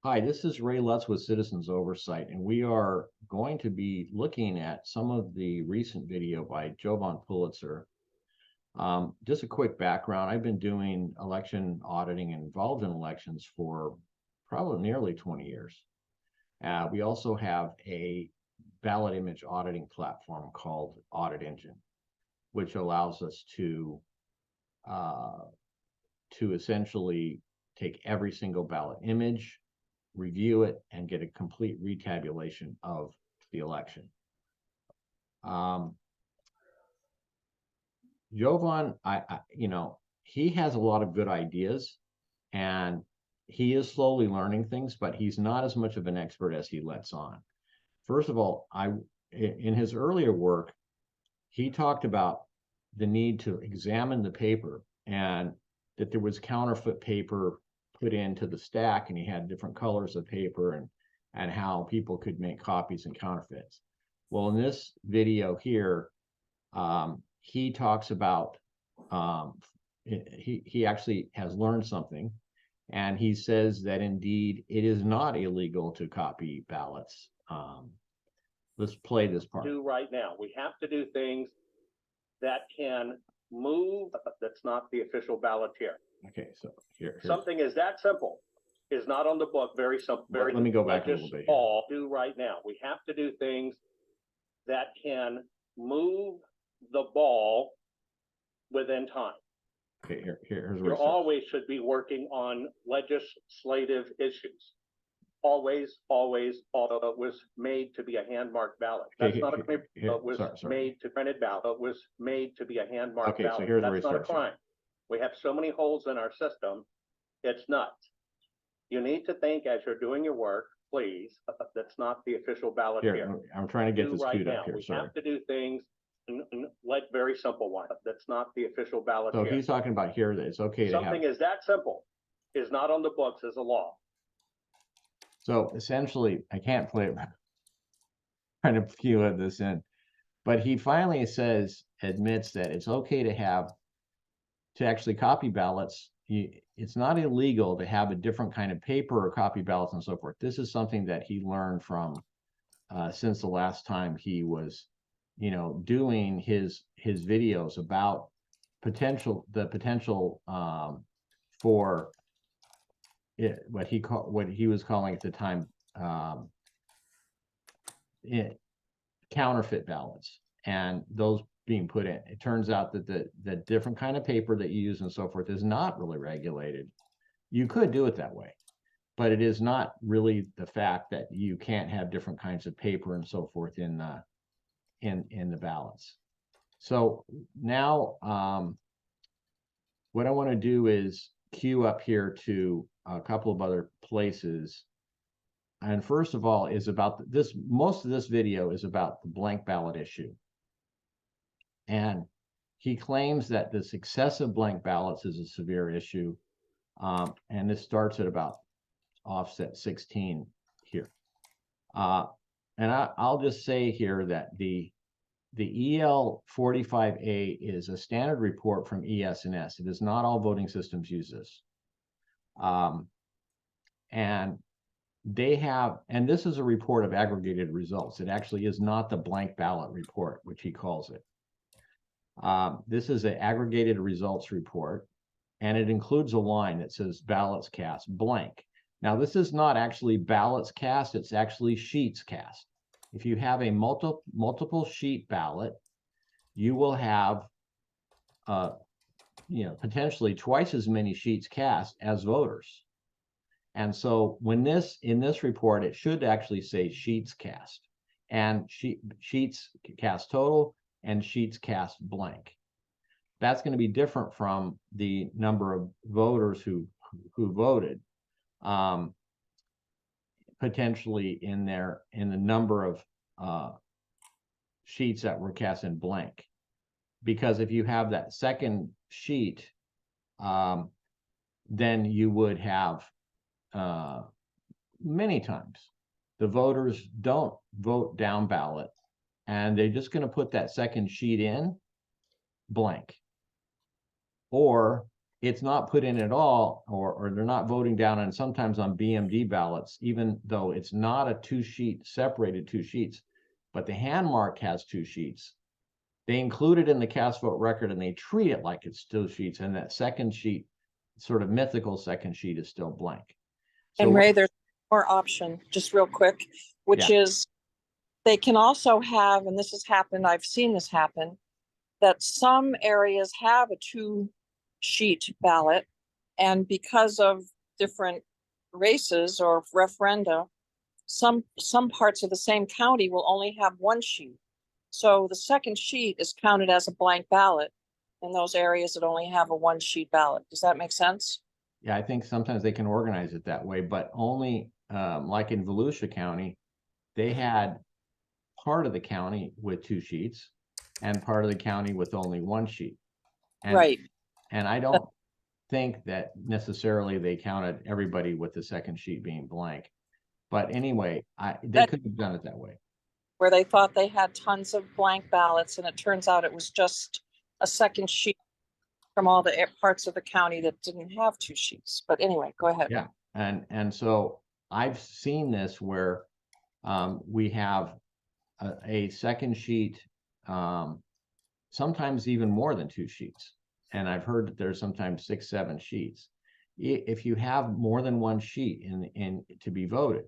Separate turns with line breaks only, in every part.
Hi, this is Ray Lutz with Citizens Oversight, and we are going to be looking at some of the recent video by Jovan Pulitzer. Just a quick background, I've been doing election auditing and involved in elections for probably nearly 20 years. We also have a ballot image auditing platform called Audit Engine, which allows us to essentially take every single ballot image, review it, and get a complete retabulation of the election. Jovan, he has a lot of good ideas, and he is slowly learning things, but he's not as much of an expert as he lets on. First of all, in his earlier work, he talked about the need to examine the paper and that there was counterfeit paper put into the stack, and he had different colors of paper and how people could make copies and counterfeits. Well, in this video here, he talks about he actually has learned something, and he says that indeed it is not illegal to copy ballots. Let's play this part.
Do right now. We have to do things that can move. That's not the official ballot here.
Okay, so here.
Something is that simple is not on the book. Very simple. Very.
Let me go back a little bit.
All do right now. We have to do things that can move the ball within time.
Okay, here's
You always should be working on legislative issues. Always, although it was made to be a hand-marked ballot. That's not a crime. It was made to printed ballot. It was made to be a hand-marked ballot.
So here's
that's not a crime. We have so many holes in our system, it's nuts. You need to think as you're doing your work, please. That's not the official ballot here.
I'm trying to get this queued up here.
We have to do things like very simple one. That's not the official ballot here.
So he's talking about here that it's okay to have
something is that simple is not on the books as a law.
So essentially, I can't play it, trying to few this in, but he finally admits that it's okay to actually copy ballots. It's not illegal to have a different kind of paper or copy ballots and so forth. This is something that he learned from since the last time he was, doing his videos about the potential for what he was calling at the time counterfeit ballots, and those being put in. It turns out that the different kind of paper that you use and so forth is not really regulated. You could do it that way, but it is not really the fact that you can't have different kinds of paper and so forth in the ballots. So now what I want to do is queue up here to a couple of other places. And first of all is about this. Most of this video is about the blank ballot issue. And he claims that this excessive blank ballots is a severe issue. And this starts at about offset 16 here. And I'll just say here that the EL 45A is a standard report from ES&S. It is not all voting systems use this. And they have, and this is a report of aggregated results. It actually is not the blank ballot report, which he calls it. This is an aggregated results report, and it includes a line that says ballots cast blank. Now, this is not actually ballots cast, it's actually sheets cast. If you have a multiple sheet ballot, you will have potentially twice as many sheets cast as voters. And so in this report, it should actually say sheets cast, and sheets cast total and sheets cast blank. That's going to be different from the number of voters who voted, potentially in the number of sheets that were cast in blank. Because if you have that second sheet, then you would have many times the voters don't vote down ballot, and they're just going to put that second sheet in blank. Or it's not put in at all, or they're not voting down, and sometimes on BMD ballots, even though it's not a separated two sheets, but the hand mark has two sheets. They include it in the cast vote record and they treat it like it's two sheets, and that second sheet, sort of mythical second sheet, is still blank.
So and Ray, there's more option, just real quick, which is they can also have, and this has happened, I've seen this happen, that some areas have a two-sheet ballot, and because of different races or referenda, some parts of the same county will only have one sheet. So the second sheet is counted as a blank ballot in those areas that only have a one-sheet ballot. Does that make sense?
Yeah, I think sometimes they can organize it that way, but only like in Volusia County, they had part of the county with two sheets and part of the county with only one sheet. And,
right.
And I don't think that necessarily they counted everybody with the second sheet being blank. But anyway, they could have done it that way.
Where they thought they had tons of blank ballots, and it turns out it was just a second sheet from all the parts of the county that didn't have two sheets. But anyway, go ahead.
Yeah, and so I've seen this where we have a second sheet, sometimes even more than two sheets. And I've heard that there's sometimes 6, 7 sheets. If you have more than one sheet in to be voted,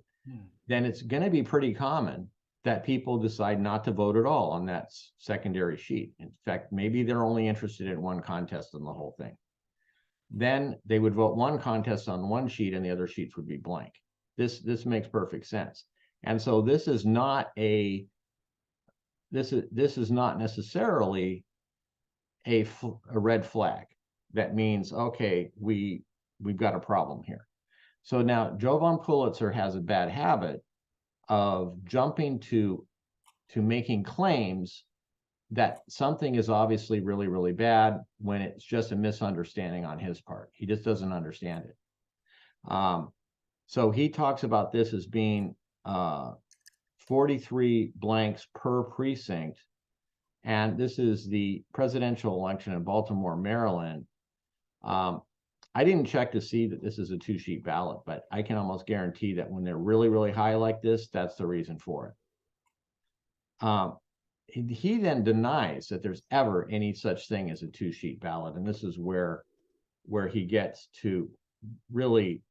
then it's going to be pretty common that people decide not to vote at all on that secondary sheet. In fact, maybe they're only interested in one contest on the whole thing. Then they would vote one contest on one sheet and the other sheets would be blank. This makes perfect sense. And so this is not necessarily a red flag that means, okay, we've got a problem here. So now Jovan Pulitzer has a bad habit of jumping to making claims that something is obviously really, really bad when it's just a misunderstanding on his part. He just doesn't understand it. So he talks about this as being 43 blanks per precinct. And this is the presidential election in Baltimore, Maryland. I didn't check to see that this is a two-sheet ballot, but I can almost guarantee that when they're really, really high like this, that's the reason for it. He then denies that there's ever any such thing as a two-sheet ballot, and this is where he gets to really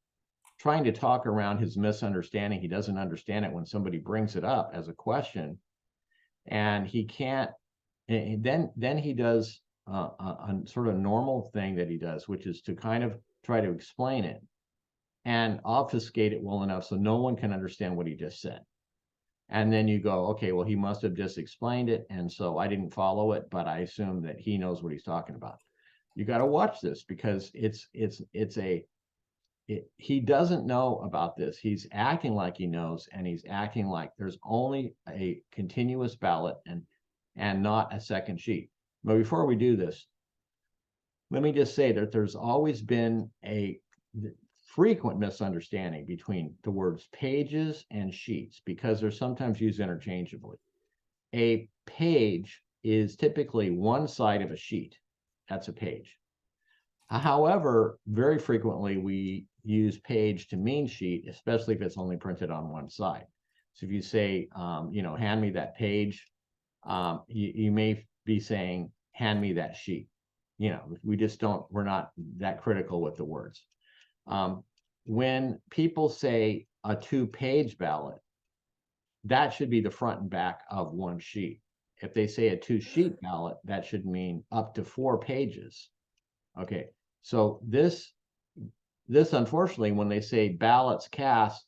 trying to talk around his misunderstanding. He doesn't understand it when somebody brings it up as a question, and he can't. And then he does a sort of normal thing that he does, which is to kind of try to explain it and obfuscate it well enough so no one can understand what he just said. And then you go, okay, well, he must have just explained it, and so I didn't follow it, but I assume that he knows what he's talking about. You got to watch this because he doesn't know about this. He's acting like he knows, and he's acting like there's only a continuous ballot and not a second sheet. But before we do this, let me just say that there's always been a frequent misunderstanding between the words pages and sheets because they're sometimes used interchangeably. A page is typically one side of a sheet. That's a page. However, very frequently we use page to mean sheet, especially if it's only printed on one side. So if you say, hand me that page, you may be saying, hand me that sheet. We're not that critical with the words. When people say a 2-page ballot, that should be the front and back of one sheet. If they say a 2-sheet ballot, that should mean up to 4 pages. Okay, so this unfortunately, when they say ballots cast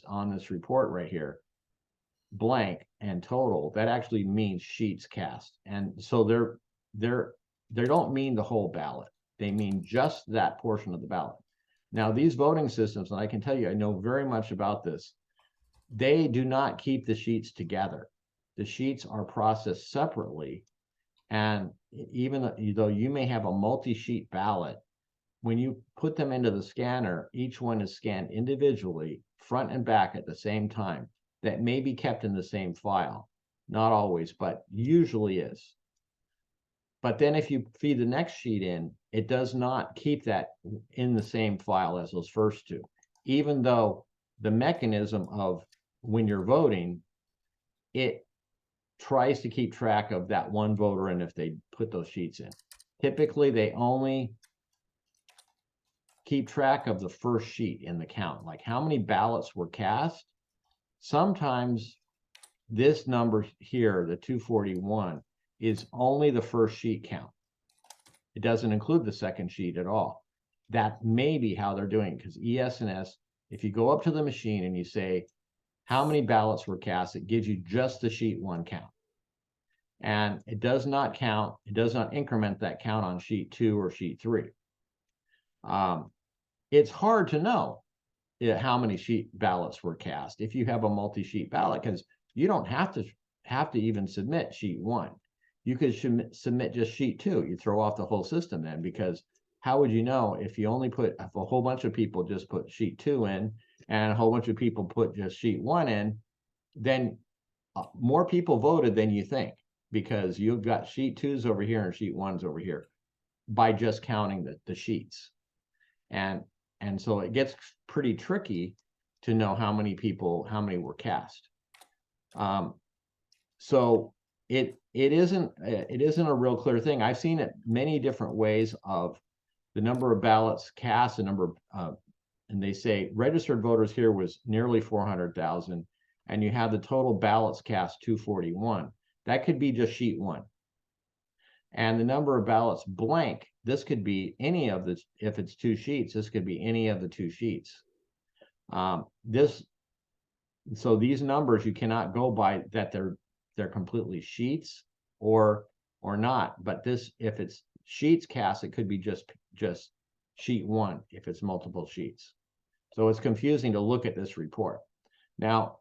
on this report right here, blank and total, that actually means sheets cast. And so they don't mean the whole ballot. They mean just that portion of the ballot. Now, these voting systems, and I can tell you, I know very much about this, they do not keep the sheets together. The sheets are processed separately. And even though you may have a multi-sheet ballot, when you put them into the scanner, each one is scanned individually, front and back at the same time. That may be kept in the same file. Not always, but usually is. But then if you feed the next sheet in, it does not keep that in the same file as those first two, even though the mechanism of when you're voting, it tries to keep track of that one voter and if they put those sheets in. Typically, they only keep track of the first sheet in the count, like how many ballots were cast. Sometimes this number here, the 241, is only the first sheet count. It doesn't include the second sheet at all. That may be how they're doing, because ES&S, if you go up to the machine and you say, how many ballots were cast, it gives you just the sheet 1 count. And it does not count, it does not increment that count on sheet 2 or sheet 3. It's hard to know how many sheet ballots were cast if you have a multi-sheet ballot, because you don't have to even submit sheet 1. You could submit just sheet 2. You throw off the whole system then, because how would you know if you only put, if a whole bunch of people just put sheet 2 in and a whole bunch of people put just sheet 1 in, then more people voted than you think, because you've got sheet 2s over here and sheet 1s over here by just counting the sheets. And so it gets pretty tricky to know how many were cast. So it isn't a real clear thing. I've seen it many different ways of the number of ballots cast, the number of, and they say registered voters here was nearly 400,000, and you have the total ballots cast 241. That could be just sheet 1. And the number of ballots blank, this could be any of the, if it's 2 sheets, this could be any of the 2 sheets. So these numbers, you cannot go by that they're completely sheets or not. But this, if it's sheets cast, it could be just sheet 1 if it's multiple sheets. So it's confusing to look at this report. Now,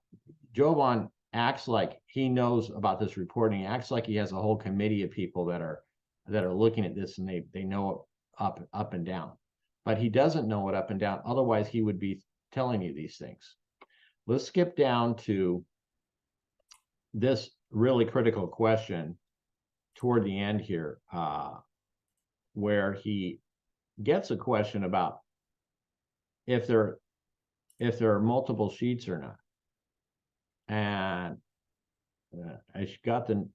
Jovan acts like he knows about this reporting. He acts like he has a whole committee of people that are looking at this, and they know it up and down. But he doesn't know it up and down. Otherwise, he would be telling you these things. Let's skip down to this really critical question toward the end here, where he gets a question about if there are multiple sheets or not. And I got the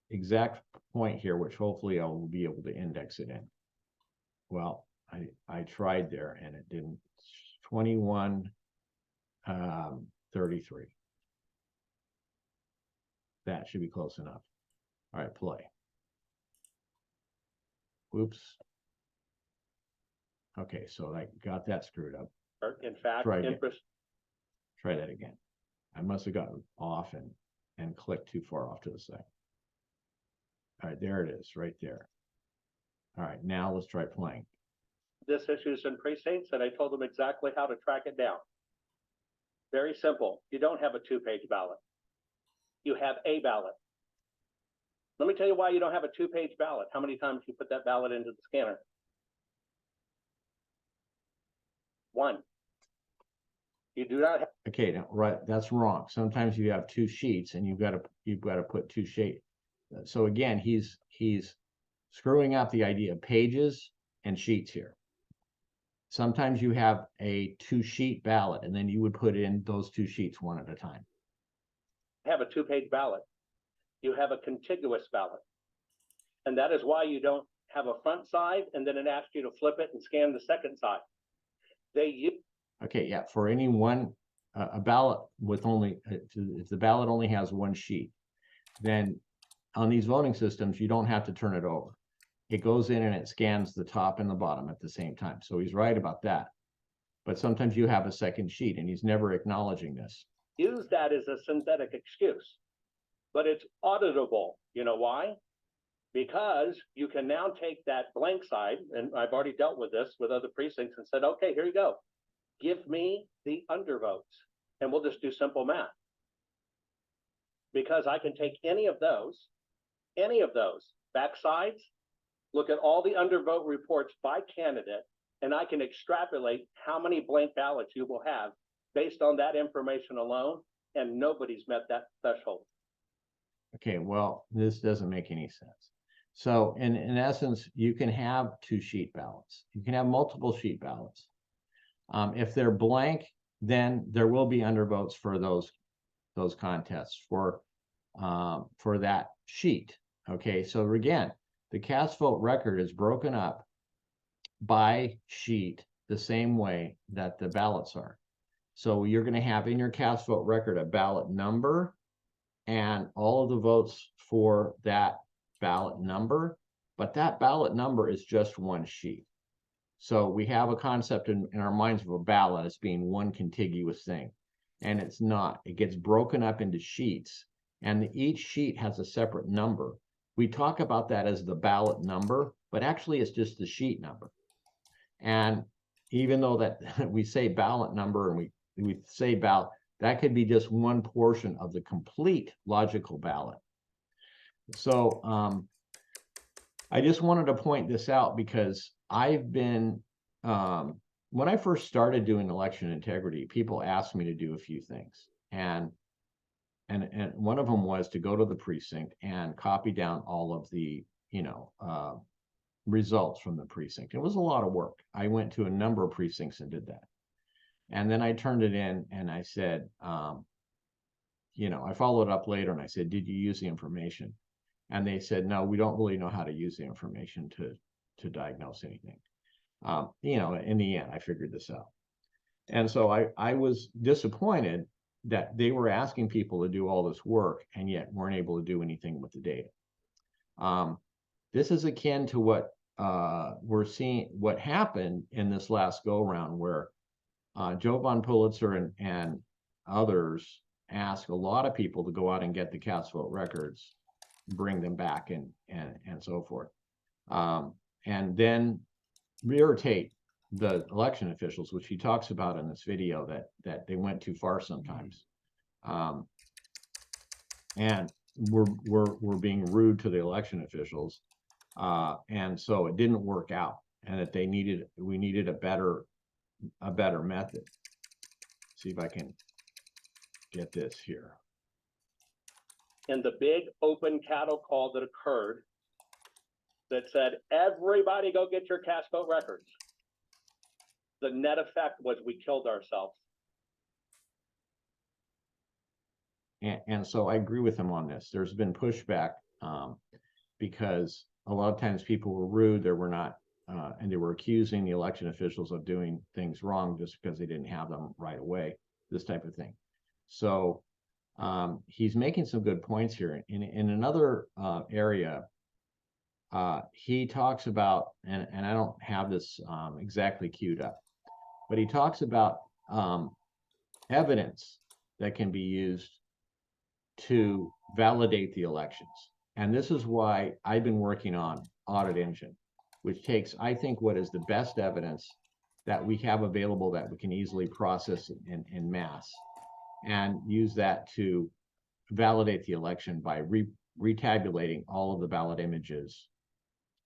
exact point here, which hopefully I will be able to index it in. Well, I tried there and it didn't. 21:33. That should be close enough. All right, play. Oops. Okay, so I got that screwed up.
In fact,
try that again. I must have gotten off and clicked too far off to the side. All right, there it is, right there. All right, now let's try playing.
This issues and precincts, and I told them exactly how to track it down. Very simple. You don't have a 2-page ballot. You have a ballot. Let me tell you why you don't have a 2-page ballot. How many times you put that ballot into the scanner? 1. You do not have.
Okay, now, right, that's wrong. Sometimes you have 2 sheets and you've got to put 2 sheets. So again, he's screwing up the idea of pages and sheets here. Sometimes you have a 2-sheet ballot, and then you would put in those 2 sheets one at a time.
Have a 2-page ballot. You have a contiguous ballot. And that is why you don't have a front side and then it asks you to flip it and scan the second side. Okay,
yeah, for any one, a ballot with only, if the ballot only has 1 sheet, then on these voting systems, you don't have to turn it over. It goes in and it scans the top and the bottom at the same time. So he's right about that. But sometimes you have a second sheet and he's never acknowledging this.
Use that as a synthetic excuse, but it's auditable. You know why? Because you can now take that blank side, and I've already dealt with this with other precincts and said, okay, here you go. Give me the undervotes, and we'll just do simple math. Because I can take any of those backsides, look at all the undervote reports by candidate, and I can extrapolate how many blank ballots you will have based on that information alone, and nobody's met that threshold.
Okay, well, this doesn't make any sense. So in essence, you can have 2-sheet ballots. You can have multiple sheet ballots. If they're blank, then there will be undervotes for those contests for that sheet. Okay, so again, the cast vote record is broken up by sheet the same way that the ballots are. So you're going to have in your cast vote record a ballot number and all of the votes for that ballot number, but that ballot number is just one sheet. So we have a concept in our minds of a ballot as being one contiguous thing, and it's not. It gets broken up into sheets, and each sheet has a separate number. We talk about that as the ballot number, but actually it's just the sheet number. And even though that we say ballot number and we say ballot, that could be just one portion of the complete logical ballot. So I just wanted to point this out because I've been, when I first started doing election integrity, people asked me to do a few things. And one of them was to go to the precinct and copy down all of the, results from the precinct. It was a lot of work. I went to a number of precincts and did that. And then I turned it in and I said, I followed up later and I said, did you use the information? And they said, no, we don't really know how to use the information to diagnose anything. In the end, I figured this out. And so I was disappointed that they were asking people to do all this work and yet weren't able to do anything with the data. This is akin to what we're seeing, what happened in this last go round where Jovan, Pulitzer and others asked a lot of people to go out and get the cast vote records, bring them back and so forth. And then irritate the election officials, which he talks about in this video, that they went too far sometimes. And we're being rude to the election officials. And so it didn't work out, and that we needed a better method. See if I can get this here.
In the big open cattle call that occurred that said, everybody go get your cast vote records, the net effect was we killed ourselves.
And so I agree with him on this. There's been pushback because a lot of times people were rude. They were not, and they were accusing the election officials of doing things wrong just because they didn't have them right away, this type of thing. So he's making some good points here. In another area, he talks about, and I don't have this exactly queued up, but he talks about evidence that can be used to validate the elections. And this is why I've been working on Audit Engine, which takes, I think, what is the best evidence that we have available that we can easily process in mass and use that to validate the election by retabulating all of the ballot images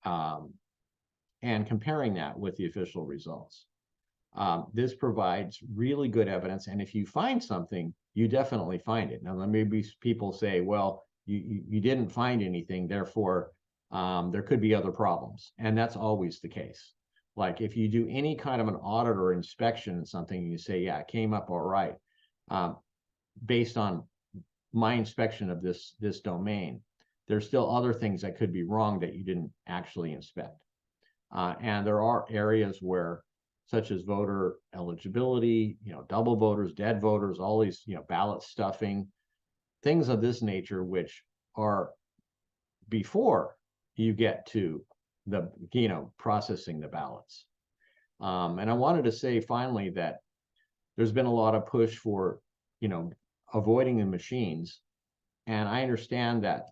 and comparing that with the official results. This provides really good evidence, and if you find something, you definitely find it. Now, maybe people say, well, you didn't find anything, therefore there could be other problems, and that's always the case. Like if you do any kind of an audit or inspection in something, and you say, yeah, it came up all right, based on my inspection of this domain, there's still other things that could be wrong that you didn't actually inspect. And there are areas where, such as voter eligibility, double voters, dead voters, all these, ballot stuffing, things of this nature, which are before you get to the, processing the ballots. And I wanted to say finally that there's been a lot of push for, avoiding the machines. And I understand that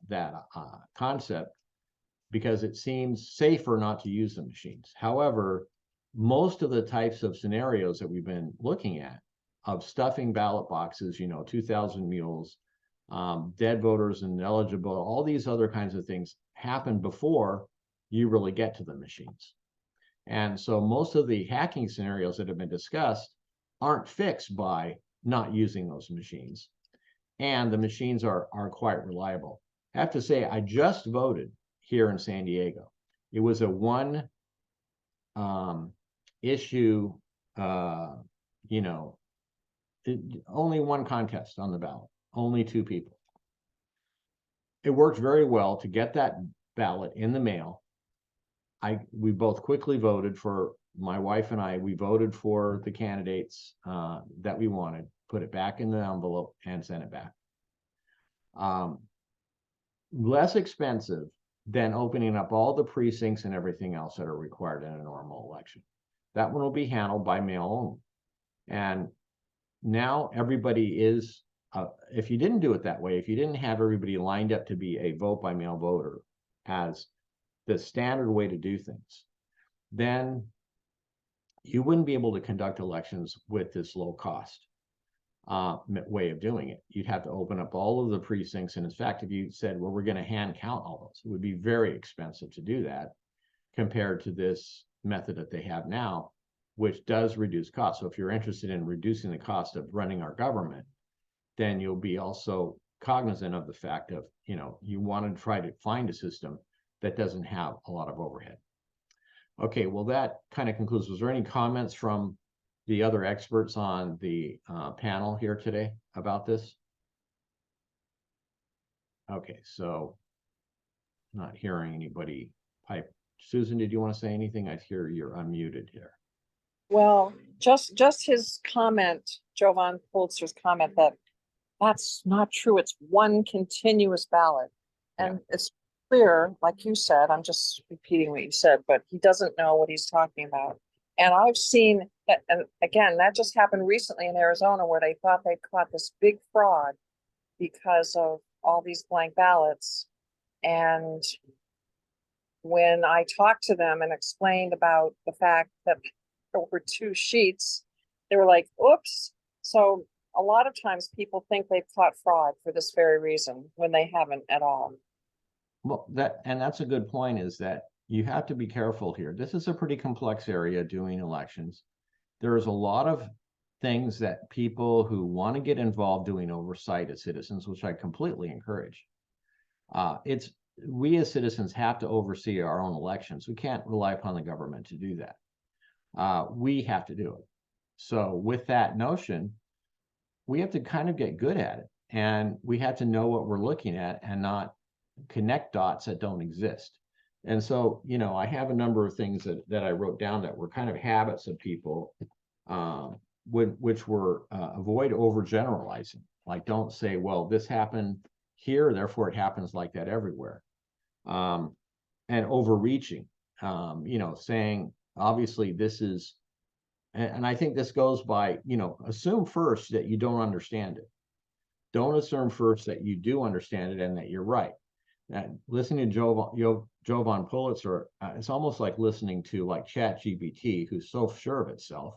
concept because it seems safer not to use the machines. However, most of the types of scenarios that we've been looking at of stuffing ballot boxes, 2,000 mules, dead voters and eligible, all these other kinds of things happen before you really get to the machines. And so most of the hacking scenarios that have been discussed aren't fixed by not using those machines. And the machines are quite reliable. I have to say, I just voted here in San Diego. It was a one issue, you know, only one contest on the ballot, only 2 people. It worked very well to get that ballot in the mail. We both quickly voted for, my wife and I, we voted for the candidates that we wanted, put it back in the envelope and sent it back. Less expensive than opening up all the precincts and everything else that are required in a normal election. That one will be handled by mail only. And now everybody is, if you didn't do it that way, if you didn't have everybody lined up to be a vote by mail voter as the standard way to do things, then you wouldn't be able to conduct elections with this low cost way of doing it. You'd have to open up all of the precincts. And in fact, if you said, well, we're going to hand count all those, it would be very expensive to do that compared to this method that they have now, which does reduce costs. So if you're interested in reducing the cost of running our government, then you'll be also cognizant of the fact of, you know, you want to try to find a system that doesn't have a lot of overhead. Okay, well, that kind of concludes. Was there any comments from the other experts on the panel here today about this? Okay, so not hearing anybody pipe. Susan, did you want to say anything? I hear you're unmuted here.
Well, just his comment, Jovan Pulitzer's comment that that's not true. It's one continuous ballot. And it's clear, like you said, I'm just repeating what you said, but he doesn't know what he's talking about. And I've seen that, and again, that just happened recently in Arizona where they thought they caught this big fraud because of all these blank ballots. And when I talked to them and explained about the fact that there were 2 sheets, they were like, oops. So a lot of times people think they've caught fraud for this very reason when they haven't at all.
Well, that's a good point, is that you have to be careful here. This is a pretty complex area doing elections. There's a lot of things that people who want to get involved doing oversight as citizens, which I completely encourage. We as citizens have to oversee our own elections. We can't rely upon the government to do that. We have to do it. So with that notion, we have to kind of get good at it, and we have to know what we're looking at and not connect dots that don't exist. And so, you know, I have a number of things that I wrote down that were kind of habits of people, which were avoid overgeneralizing. Like, don't say, well, this happened here, therefore it happens like that everywhere. And overreaching, you know, saying, obviously this is, and I think this goes by, you know, assume first that you don't understand it. Don't assume first that you do understand it and that you're right. And listening to Jovan Pulitzer, it's almost like listening to like ChatGPT, who's so sure of itself.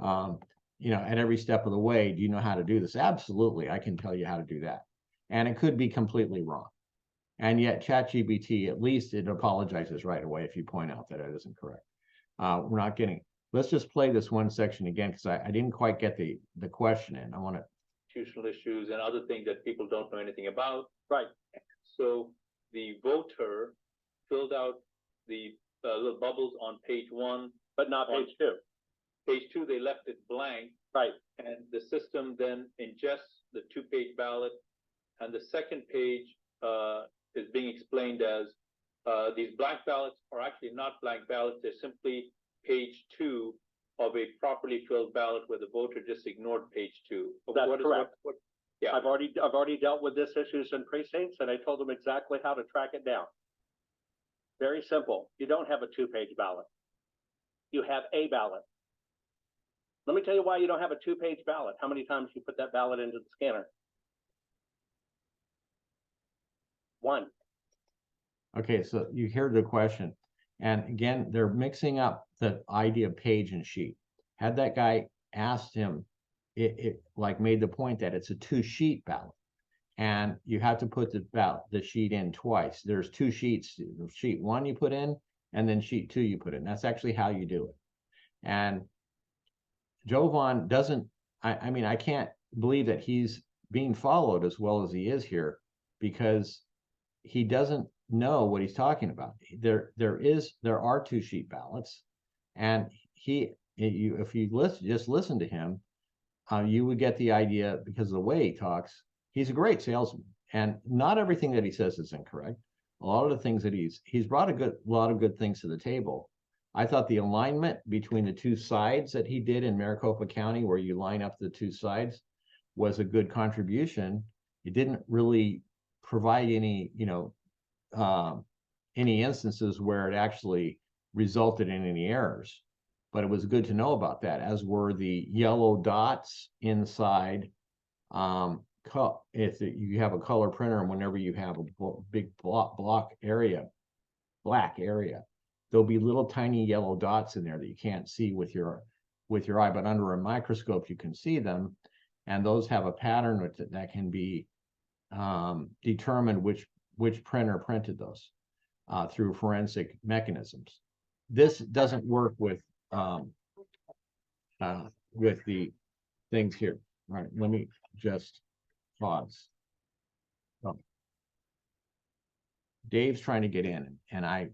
You know, at every step of the way, do you know how to do this? Absolutely, I can tell you how to do that. And it could be completely wrong. And yet ChatGPT, at least it apologizes right away if you point out that it isn't correct. We're not getting, let's just play this one section again, because I didn't quite get the question in. I want to.
Institutional issues and other things that people don't know anything about.
Right.
So the voter filled out the little bubbles on page 1.
But not page 2.
Page 2, they left it blank.
Right.
And the system then ingests the 2-page ballot. And the second page is being explained as these blank ballots are actually not blank ballots. They're simply page 2 of a properly filled ballot where the voter just ignored page 2.
That's correct.
Yeah.
I've already dealt with this issues in precincts, and I told them exactly how to track it down. Very simple. You don't have a 2-page ballot. You have a ballot. Let me tell you why you don't have a 2-page ballot. How many times you put that ballot into the scanner? 1.
Okay, so you hear the question. And again, they're mixing up the idea of page and sheet. Had that guy asked him, it like made the point that it's a 2-sheet ballot, and you have to put the sheet in twice. There's 2 sheets. Sheet 1 you put in, and then sheet 2 you put in. That's actually how you do it. And Jovan doesn't. I mean, I can't believe that he's being followed as well as he is here, because he doesn't know what he's talking about. There are 2-sheet ballots, and if you listen to him, you would get the idea, because of the way he talks, he's a great salesman, and not everything that he says is incorrect. A lot of the things that he's brought a lot of good things to the table. I thought the alignment between the 2 sides that he did in Maricopa County, where you line up the 2 sides, was a good contribution. It didn't really provide any, any instances where it actually resulted in any errors. But it was good to know about that, as were the yellow dots inside. If you have a color printer, and whenever you have a big black area, there'll be little tiny yellow dots in there that you can't see with your eye, but under a microscope you can see them, and those have a pattern that can be determined which printer printed those through forensic mechanisms. This doesn't work with the things here. All right, let me just pause. Oh. Dave's trying to get in, and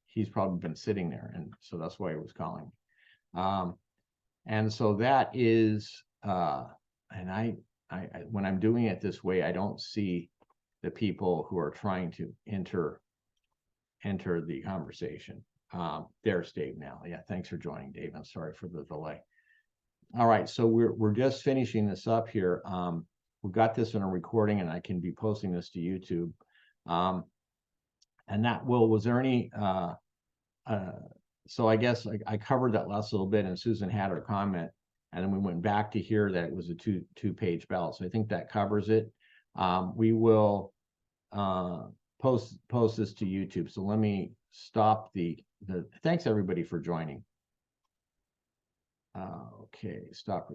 he's probably been sitting there, and so that's why he was calling. And so that is, and I when I'm doing it this way, I don't see the people who are trying to enter the conversation. There's Dave now. Yeah, thanks for joining, Dave. I'm sorry for the delay. All right, so we're just finishing this up here. We've got this in a recording, and I can be posting this to YouTube. And that was there any? So I guess I covered that last little bit, and Susan had her comment, and then we went back to hear that it was a two-page ballot. So I think that covers it. We will post this to YouTube. So let me stop the thanks everybody for joining. Okay, stop.